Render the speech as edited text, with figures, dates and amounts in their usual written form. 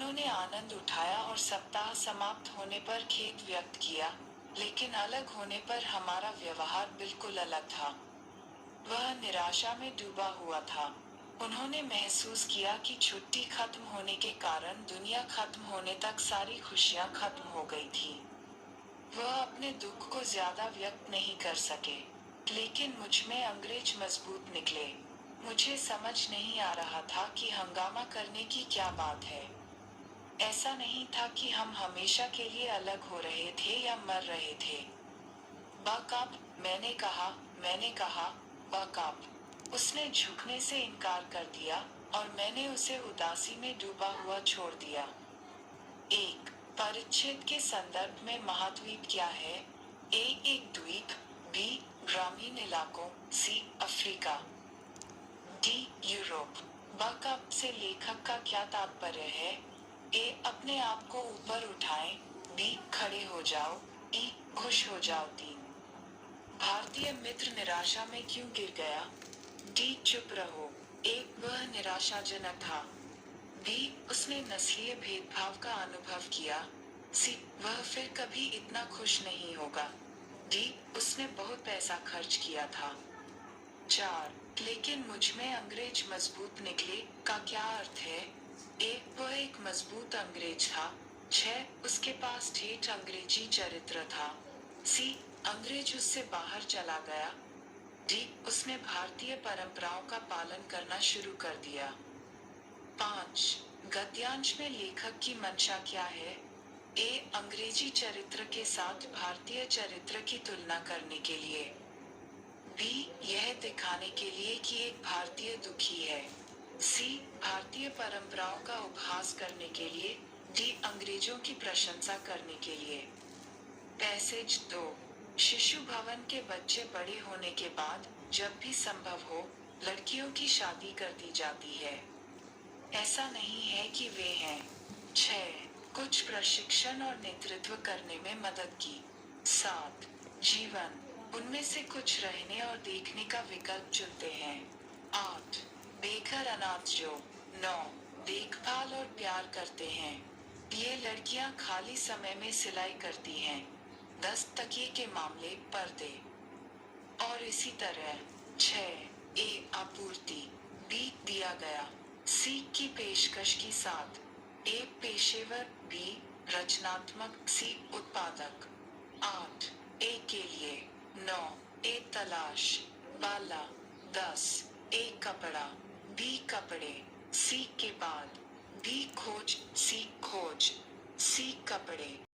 उन्होंने आनंद उठाया और सप्ताह समाप्त होने पर खेद व्यक्त किया, लेकिन अलग होने पर हमारा व्यवहार बिल्कुल अलग था। वह निराशा में डूबा हुआ था। उन्होंने महसूस किया कि छुट्टी खत्म होने के कारण दुनिया खत्म होने तक सारी खुशियां खत्म हो गई थी। वह अपने दुख को ज्यादा व्यक्त नहीं कर सके, लेकिन मुझ में अंग्रेज मजबूत निकले। मुझे समझ नहीं आ रहा था कि हंगामा करने की क्या बात है। ऐसा नहीं था कि हम हमेशा के लिए अलग हो रहे थे या मर रहे थे। बक अप, मैंने कहा, बक अप। उसने झुकने से इनकार कर दिया और मैंने उसे उदासी में डूबा हुआ छोड़ दिया। एक परिच्छेद के संदर्भ में महाद्वीप क्या है? ए, एक द्वीप। बी, ग्रामीण इलाकों। C, Africa. D, Europe. बक अप से लेखक का क्या तात्पर्य है? ए, अपने आप को ऊपर उठाएं। बी, खड़े हो जाओ। ई, खुश हो जाओ। तीन, भारतीय मित्र निराशा में क्यों गिर गया? डी, चुप रहो। एक, वह निराशाजनक था। बी, उसने नस्लीय भेदभाव का अनुभव किया। सी, वह फिर कभी इतना खुश नहीं होगा। डी, उसने बहुत पैसा खर्च किया था। 4, लेकिन मुझ में अंग्रेज मजबूत निकले का क्या अर्थ है? ए, वह एक मजबूत अंग्रेज था। 6, उसके पास ठेठ अंग्रेजी चरित्र था। सी, अंग्रेज उससे बाहर चला गया। डी, उसने भारतीय परंपराओं का पालन करना शुरू कर दिया। 5, गद्यांश में लेखक की मंशा क्या है? ए, अंग्रेजी चरित्र के साथ भारतीय चरित्र की तुलना करने के लिए। बी, यह दिखाने के लिए कि एक भारतीय दुखी है। सी, भारतीय परंपराओं का उपहास करने के लिए। डी, अंग्रेजों की प्रशंसा करने के लिए। पैसेज 2, शिशु भवन के बच्चे बड़े होने के बाद, जब भी संभव हो, लड़कियों की शादी कर दी जाती है। ऐसा नहीं है कि वे हैं। 6, कुछ प्रशिक्षण और नेतृत्व करने में मदद की। 7, जीवन, उनमें से कुछ रहने और देखने का विकल्प चुनते हैं। 8, बेघर अनाथ जो। 9, देखभाल और प्यार करते हैं। ये लड़कियां खाली समय में सिलाई करती हैं। 10, तकिए के मामले, पर्दे और इसी तरह। 6, ए, आपूर्ति। बी, दिया गया। सी, की पेशकश की साथ। ए, पेशेवर। बी, रचनात्मक। सी, उत्पादक। 8, ए के लिए। 9, ए, तलाश। बाला। 10, ए, कपड़ा। बी, कपड़े। सी, के बाद। बी, खोज। सी, खोज। सी, कपड़े।